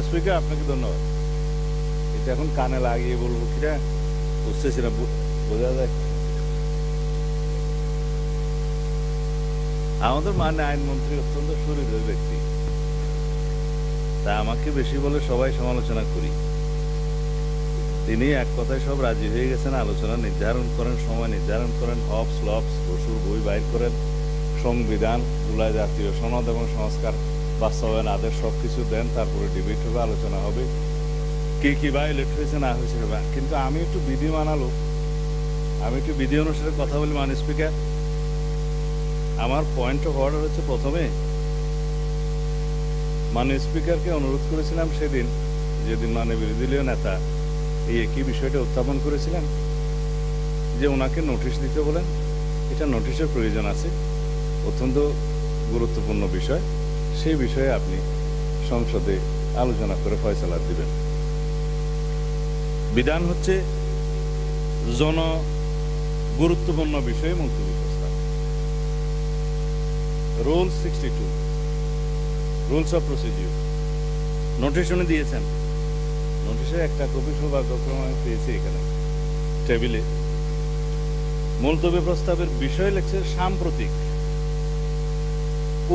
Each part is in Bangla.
স্পিকার, আপনাকে ধন্যবাদ। এটা এখন কানে লাগিয়ে বলবো কিনা বুঝতেছি না, বোঝা যায়। আমাদের আইনমন্ত্রী অত্যন্ত সুহৃদয় ব্যক্তি, তা আমাকে বেশি বলে সবাই সমালোচনা করি। তিনি এক কথায় সব রাজি হয়ে গেছেন, আলোচনা নির্ধারণ করেন, সময় নির্ধারণ করেন, হবস লবস বসুর বই বাইর করেন, সংবিধান, জুলাই জাতীয় সনদ এবং সংস্কার বাস্তবায়ন আদেশ সবকিছু দেন, তারপরে ডিবেট হবে, আলোচনা হবে, কি ভায়োলেট হয়েছে না হয়েছে। কিন্তু আমি একটু বিধি মানালো, আমি একটু বিধি অনুসারে কথা বলি। মাননীয় স্পিকার, আমার পয়েন্ট অফ অর্ডার হচ্ছে, প্রথমে মাননীয় স্পিকারকে অনুরোধ করেছিলাম সেদিন, যেদিন মাননীয় বিরোধী দলীয় নেতা এই একই বিষয়টা উত্থাপন করেছিলেন, যে ওনাকে নোটিশ দিতে বলেন। এটা নোটিশের প্রয়োজন আছে, অত্যন্ত গুরুত্বপূর্ণ বিষয়। সেই বিষয়ে আপনি সংসদে আলোচনা করে ফয়সালা দিবেন। বিধান হচ্ছে জন গুরুত্বপূর্ণ বিষয়ে মুলতবি প্রস্তাব। Rule 62, rules of procedure. Notice উনি দিয়েছেন, নোটিশের একটা কপি সৌভাগ্যক্রমে আমি পেয়েছি এখানে টেবিলে। মুলতবি প্রস্তাবের বিষয় লেখছে সাম্প্রতিক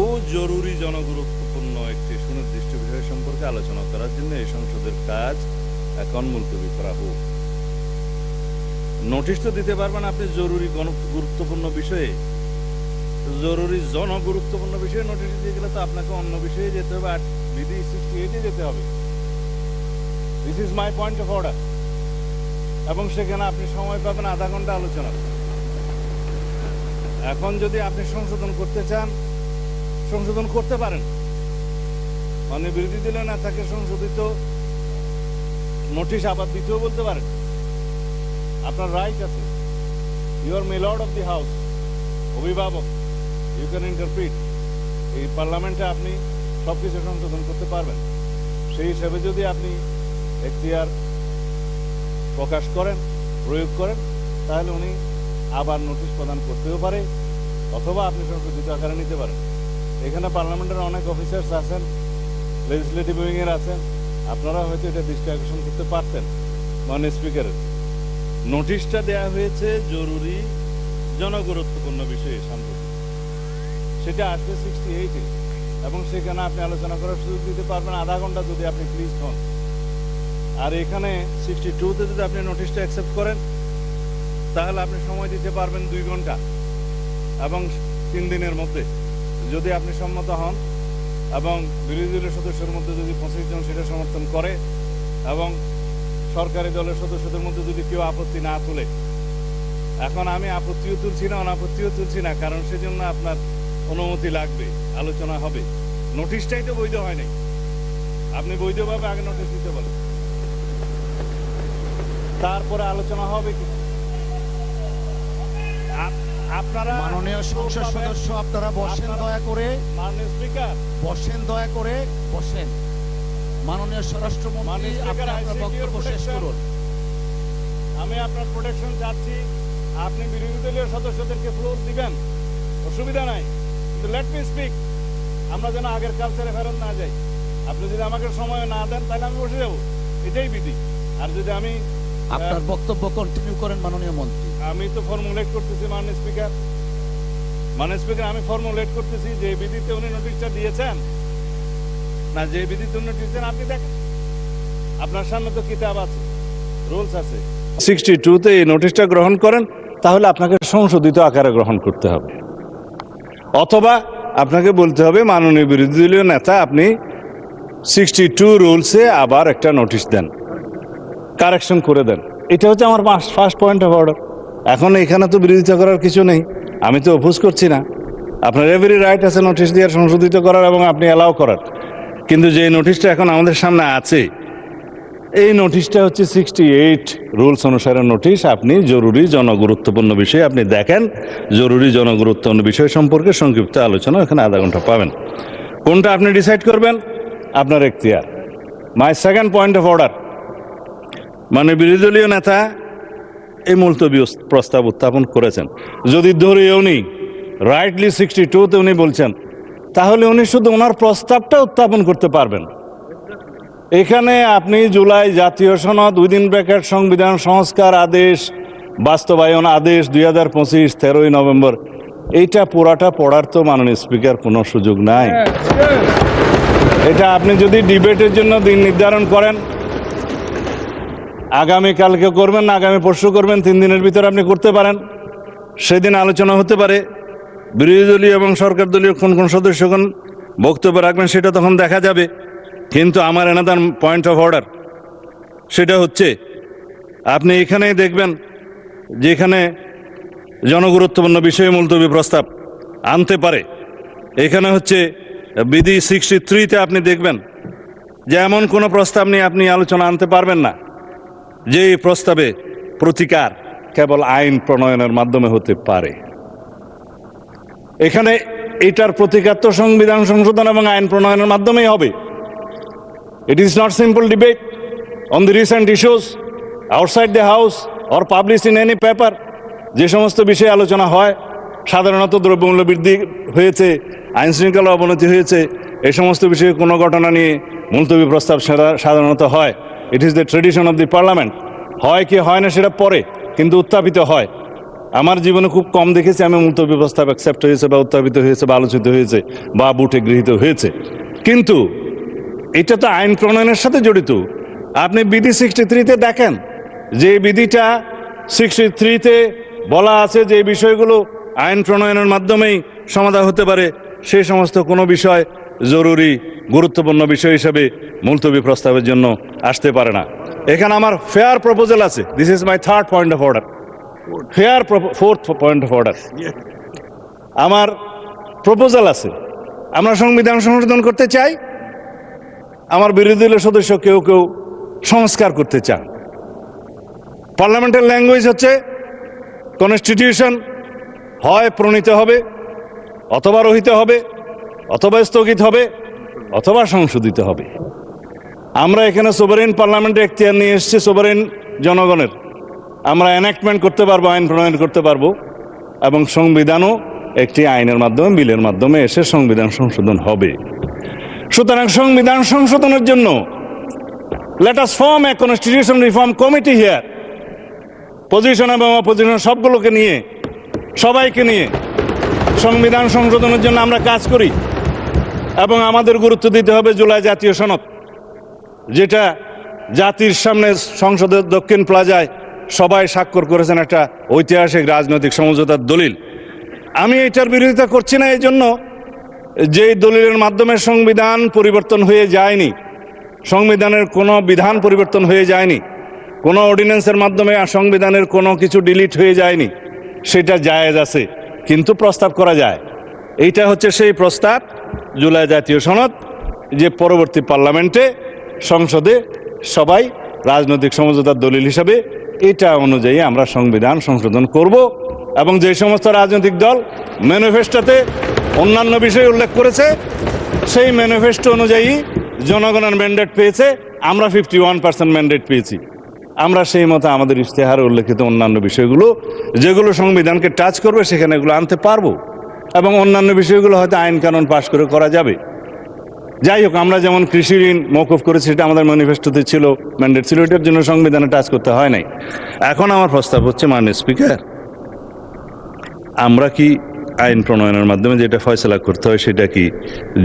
ও জরুরি জনগুরুত্বপূর্ণ একটি সুনির্দিষ্ট বিষয় সম্পর্কে আলোচনা করার জন্য এই সংসদের কাজ এখন মুলতবি করা হোক। নোটিশ তো দিতে পারবেন আপনি জরুরি গুরুত্বপূর্ণ বিষয়ে, জরুরি জনগুরুত্বপূর্ণ বিষয়ে নোটিশ দিয়ে গেলে তো আপনাকে অন্য বিষয়ে যেতে হবে, আর বিধি 68-এ যেতে হবে। This is my point of order. এবং সেখানে আপনি সময় পাবেন আধা ঘন্টা আলোচনা। এখন যদি আপনি সংশোধন করতে চান, সংশোধন করতে পারেন। মানে বিরোধী দলীয় নেতাকে সংশোধিত নোটিশ আবার দিতেও বলতে পারেন, আপনার রাইট আছে। You are milord of the house, অভিভাবক, ইউ ক্যান ইন্টারপ্রিট। এই পার্লামেন্টে আপনি সবকিছু সংশোধন করতে পারবেন। সেই হিসাবে যদি আপনি এখতিয়ার প্রকাশ করেন, প্রয়োগ করেন, তাহলে উনি আবার নোটিশ প্রদান করতেও পারে, অথবা আপনি সংশোধিত আকারে নিতে পারেন। এখানে পার্লামেন্টের অনেক অফিসার্স আছেন, লেজিসলেটিভ উইংয়ের আছেন, আপনারা হয়তো এটা দৃষ্টি আকর্ষণ করতে পারতেন। মাননীয় স্পিকারের নোটিশটা দেয়া হয়েছে জরুরি জনগুরুত্বপূর্ণ বিষয়ে সাম্প্রতিক, সেটা আসবে 68-এ, এবং সেখানে আপনি আলোচনা করার সুযোগ দিতে পারবেন আধা ঘন্টা যদি আপনি প্লিজ হন। আর এখানে 62-তে যদি আপনি নোটিশটা অ্যাকসেপ্ট করেন, তাহলে আপনি সময় দিতে পারবেন 2 ঘন্টা, এবং 3 দিনের মধ্যে যদি আপনি সম্মত হন, এবং বিরোধী দলের সদস্যের মধ্যে যদি 25 জন সেটা সমর্থন করে, এবং সরকারি দলের সদস্যদের মধ্যে যদি কেউ আপত্তি না তুলে। এখন আমি আপত্তিও তুলছি না, অনাপত্তিও তুলছি না, কারণ সেজন্য আপনার অনুমতি লাগবে, আলোচনা হবে। নোটিশটাই তো বৈধ হয় নাই, আপনি বৈধভাবে আগে নোটিশ দিতে বলেন, তারপরে আলোচনা হবে কি। আপনারা মাননীয় সংসদ সদস্য, আপনারা বসেন দয়া করে। মাননীয় স্পিকার বসেন দয়া করে, বসেন। মাননীয় স্বরাষ্ট্রমন্ত্রী, আপনি আপনার বক্তব্য শেষ করুন। আমি আপনার প্রোটেকশন চাচ্ছি, আপনি বিরোধী দলীয় সদস্যদেরকে ফ্লোর দিবেন, অসুবিধা নাই, কিন্তু লেট মি স্পিক। আমরা যেন আগের কালচারে ফেরত না যাই। আপনি যদি আমাকে সময় না দেন, তাহলে আমি বসে যাবো, এটাই বিধি। আর যদি আমি আপনার বক্তব্য কন্টিনিউ করেন মাননীয় মন্ত্রী। আমি তো ফর্মুলেট করতেছি মাননীয় স্পিকার। মাননীয় স্পিকার, আমি ফর্মুলেট করতেছি যে বিধিতে উনি নোটিশটা দিয়েছেন না, যে বিধিতে উনি নোটিশ দেন আপনি দেখেন, আপনার সামনে তো কিতাব আছে, রুলস আছে। 62-তে এই নোটিশটা গ্রহণ করেন, তাহলে আপনাকে সংশোধিত আকারে গ্রহণ করতে হবে, অথবা আপনাকে বলতে হবে মাননীয় বিরোধী দলীয় নেতা, আপনি 62 রুলসে আবার একটা নোটিশ দেন, কারেকশন করে দেন। এটা হচ্ছে আমার ফার্স্ট পয়েন্ট অফ অর্ডার। এখন এখানে তো বিরোধিতা করার কিছু নেই, আমি তো অপোজ করছি না। আপনার এভরি রাইট আছে নোটিশ দেওয়ার, সংশোধিত করার, এবং আপনি অ্যালাউ করার। কিন্তু যে নোটিশটা এখন আমাদের সামনে আছে, এই নোটিশটা হচ্ছে 68 রুলস অনুসারে নোটিশ। আপনি জরুরি জনগুরুত্বপূর্ণ বিষয়ে আপনি দেখেন, জরুরি জনগুরুত্বপূর্ণ বিষয় সম্পর্কে সংক্ষিপ্ত আলোচনা এখানে আধা ঘন্টা পাবেন। কোনটা আপনি ডিসাইড করবেন, আপনার এখতিয়ার। My second point of order, মানে বিরোধী দলীয় নেতা এই মুলতবি প্রস্তাব উত্থাপন করেছেন, যদি ধরে উনি রাইটলি 62-তে উনি বলছেন, তাহলে উনি শুধু ওনার প্রস্তাবটা উত্থাপন করতে পারবেন। এখানে আপনি জুলাই জাতীয় সনদ উইদিন ব্র্যাকেট সংবিধান সংস্কার আদেশ বাস্তবায়ন আদেশ 2025 13ই নভেম্বর এইটা পুরাটা পড়ার তো মাননীয় স্পিকার কোনো সুযোগ নাই। এটা আপনি যদি ডিবেটের জন্য দিন নির্ধারণ করেন, আগামীকালকে করবেন না আগামী পরশু করবেন, 3 দিনের ভিতরে আপনি করতে পারেন, সেদিন আলোচনা হতে পারে। বিরোধী দলীয় এবং সরকার দলীয় কোন কোন সদস্যগণ বক্তব্য রাখবেন সেটা তখন দেখা যাবে। কিন্তু আমার এনাদার পয়েন্ট অফ অর্ডার সেটা হচ্ছে, আপনি এখানেই দেখবেন যেখানে জনগুরুত্বপূর্ণ বিষয়ে মুলতবি প্রস্তাব আনতে পারে, এখানে হচ্ছে বিধি 63-তে আপনি দেখবেন যে এমন কোনো প্রস্তাব নিয়ে আপনি আলোচনা আনতে পারবেন না যে প্রস্তাবে প্রতিকার কেবল আইন প্রণয়নের মাধ্যমে হতে পারে। এখানে এটার প্রতিকার তো সংবিধান সংশোধন এবং আইন প্রণয়নের মাধ্যমেই হবে। It is not simple debate on the recent issues outside the house or published in any paper. যে সমস্ত বিষয়ে আলোচনা হয়, সাধারণত দ্রব্যমূল্য বৃদ্ধি হয়েছে, আইন শৃঙ্খলা অবনতি হয়েছে, এই সমস্ত বিষয়ে কোনো ঘটনা নিয়ে মুলতবি প্রস্তাব সাধারণত হয়। It is the tradition of the parliament. হয় কি হয় না সেটা পরে, কিন্তু উত্থাপিত হয়। আমার জীবনে খুব কম দেখেছি আমি মুলতবি প্রস্তাব অ্যাকসেপ্ট হয়েছে বা উত্থাপিত হয়েছে বা আলোচিত হয়েছে বা বুটে গৃহীত হয়েছে। কিন্তু এটা তো আইন প্রণয়নের সাথে জড়িত। আপনি বিধি 63-তে দেখেন যে বিধিটা 63-তে বলা আছে যে বিষয়গুলো আইন প্রণয়নের মাধ্যমেই সমাধান হতে পারে, সেই সমস্ত কোনো বিষয় জরুরি গুরুত্বপূর্ণ বিষয় হিসেবে মুলতবি প্রস্তাবের জন্য আসতে পারে না। এখানে আমার ফেয়ার প্রপোজাল আছে। This is my third point of order, fourth point of order. আমার প্রপোজাল আছে, আমরা সংবিধান সংশোধন করতে চাই, আমার বিরোধী দলের সদস্য কেউ কেউ সংস্কার করতে চান। পার্লামেন্টের ল্যাঙ্গুয়েজ হচ্ছে কনস্টিটিউশন হয় প্রণীত হবে অথবা রহিত হবে অথবা স্থগিত হবে অথবা সংশোধিত হবে। আমরা এখানে সোভারেন পার্লামেন্টে এখতিয়ার নিয়ে এসেছি, সোভারেন জনগণের। আমরা এনাক্টমেন্ট করতে পারবো, আইন প্রণয়ন করতে পারবো, এবং সংবিধানও একটি আইনের মাধ্যমে বিলের মাধ্যমে এসে সংবিধান সংশোধন হবে। সুতরাং সংবিধান সংশোধনের জন্য let us form a constitution reform committee here. Position এবং অপোজিশন সবগুলোকে নিয়ে, সবাইকে নিয়ে সংবিধান সংশোধনের জন্য আমরা কাজ করি। এবং আমাদের গুরুত্ব দিতে হবে জুলাই জাতীয় সনদ, যেটা জাতির সামনে সংসদের দক্ষিণ প্লাজায় সবাই স্বাক্ষর করেছেন, একটা ঐতিহাসিক রাজনৈতিক সমঝোতার দলিল। আমি এটার বিরোধিতা করছি না এই জন্য যে দলিলের মাধ্যমে সংবিধান পরিবর্তন হয়ে যায়নি, সংবিধানের কোনো বিধান পরিবর্তন হয়ে যায়নি, কোনো অর্ডিন্যান্সের মাধ্যমে সংবিধানের কোনো কিছু ডিলিট হয়ে যায়নি, সেটা জায়েজ আছে, কিন্তু প্রস্তাব করা যায়। এইটা হচ্ছে সেই প্রস্তাব জুলাই জাতীয় সনদ, যে পরবর্তী পার্লামেন্টে সংসদে সবাই রাজনৈতিক সমঝোতার দলিল হিসাবে এটা অনুযায়ী আমরা সংবিধান সংশোধন করব। এবং যে সমস্ত রাজনৈতিক দল ম্যানিফেস্টোতে অন্যান্য বিষয় উল্লেখ করেছে, সেই ম্যানিফেস্টো অনুযায়ী জনগণের ম্যান্ডেট পেয়েছে, আমরা 51% ম্যান্ডেট পেয়েছি। আমরা সেই মতো আমাদের ইশতেহারে উল্লেখিত অন্যান্য বিষয়গুলো যেগুলো সংবিধানকে টাচ করবে সেখানে এগুলো আনতে পারবো, এবং অন্যান্য বিষয়গুলো হয়তো আইন কানুন পাশ করে করা যাবে। যাই হোক, আমরা যেমন কৃষি ঋণ মওকুফ করেছি, সেটা আমাদের ম্যানিফেস্টোতে ছিল, ম্যান্ডেট ছিল, এটার জন্য সংবিধানে টাচ করতে হয় নাই। এখন আমার প্রস্তাব হচ্ছে, মাননীয় স্পিকার, আমরা কি আইন প্রণয়নের মাধ্যমে যেটা ফয়সলা করতে হয় সেটা কি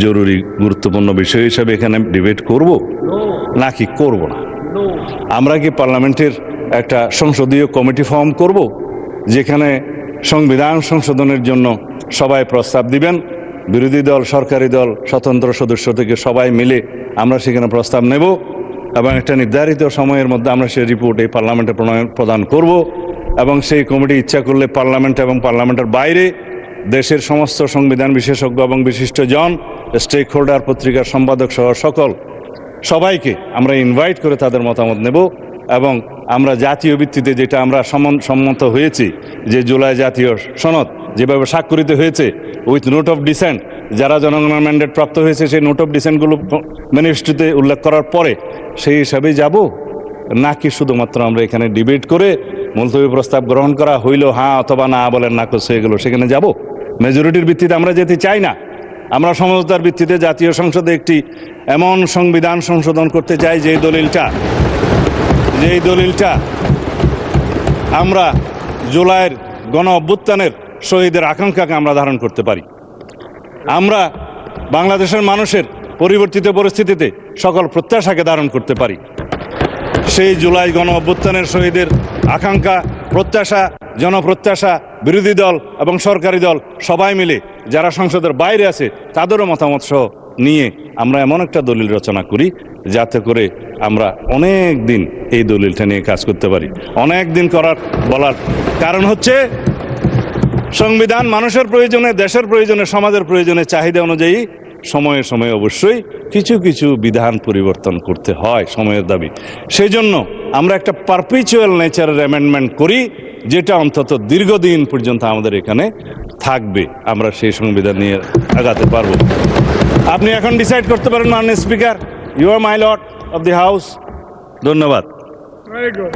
জরুরি গুরুত্বপূর্ণ বিষয় হিসাবে এখানে ডিবেট করব নাকি করব না? আমরা কি পার্লামেন্টের একটা সংসদীয় কমিটি ফর্ম করব, যেখানে সংবিধান সংশোধনের জন্য সবাই প্রস্তাব দিবেন, বিরোধী দল, সরকারি দল, স্বতন্ত্র সদস্য থেকে সবাই মিলে আমরা সেখানে প্রস্তাব নেব, এবং একটা নির্ধারিত সময়ের মধ্যে আমরা সেই রিপোর্ট এই পার্লামেন্টে প্রদান করব। এবং সেই কমিটি ইচ্ছা করলে পার্লামেন্ট এবং পার্লামেন্টের বাইরে দেশের সমস্ত সংবিধান বিশেষজ্ঞ এবং বিশিষ্টজন, স্টেক হোল্ডার, পত্রিকার সম্পাদক সহ সবাইকে আমরা ইনভাইট করে তাদের মতামত নেব। এবং আমরা জাতীয় ভিত্তিতে যেটা আমরা সম্মত হয়েছি, যে জুলাই জাতীয় সনদ যেভাবে স্বাক্ষরিত হয়েছে উইথ নোট অফ ডিসেন্ট, যারা জনগণের ম্যান্ডেট প্রাপ্ত হয়েছে সেই নোট অফ ডিসেন্টগুলো ম্যানিফেস্টোতে উল্লেখ করার পরে সেই হিসাবেই যাব, নাকি শুধুমাত্র আমরা এখানে ডিবেট করে মুলতবি প্রস্তাব গ্রহণ করা হইল হ্যাঁ অথবা না বলেন না করছে এগুলো সেখানে যাব? মেজরিটির ভিত্তিতে আমরা যেতে চাই না। আমরা সমঝোতার ভিত্তিতে জাতীয় সংসদে একটি এমন সংবিধান সংশোধন করতে চাই যেই দলিলটা আমরা জুলাইয়ের গণ অভ্যুত্থানের শহীদের আকাঙ্ক্ষাকে আমরা ধারণ করতে পারি। আমরা বাংলাদেশের মানুষের পরিবর্তিত পরিস্থিতিতে সকল প্রত্যাশাকে ধারণ করতে পারি। সেই জুলাই গণ অভ্যুত্থানের শহীদের আকাঙ্ক্ষা, প্রত্যাশা, জনপ্রত্যাশা, বিরোধী দল এবং সরকারি দল সবাই মিলে যারা সংসদের বাইরে আছে তাদেরও মতামত সহ নিয়ে আমরা এমন একটা দলিল রচনা করি যাতে করে আমরা অনেক দিন এই দলিলটা নিয়ে কাজ করতে পারি। অনেক দিন বলার কারণ হচ্ছে সংবিধান মানুষের প্রয়োজনে, দেশের প্রয়োজনে, সমাজের প্রয়োজনে, চাহিদা অনুযায়ী সময়ে সময়ে অবশ্যই কিছু কিছু বিধান পরিবর্তন করতে হয়, সময়ের দাবি। সেই জন্য আমরা একটা পারপিচুয়াল নেচারের অ্যামেন্ডমেন্ট করি যেটা অন্তত দীর্ঘদিন পর্যন্ত আমাদের এখানে থাকবে। আমরা সেই সংবিধান নিয়ে আগাতে পারবো। আপনি এখন ডিসাইড করতে পারেন মাননীয় speaker, you are my lord of the house. ধন্যবাদ। Very good.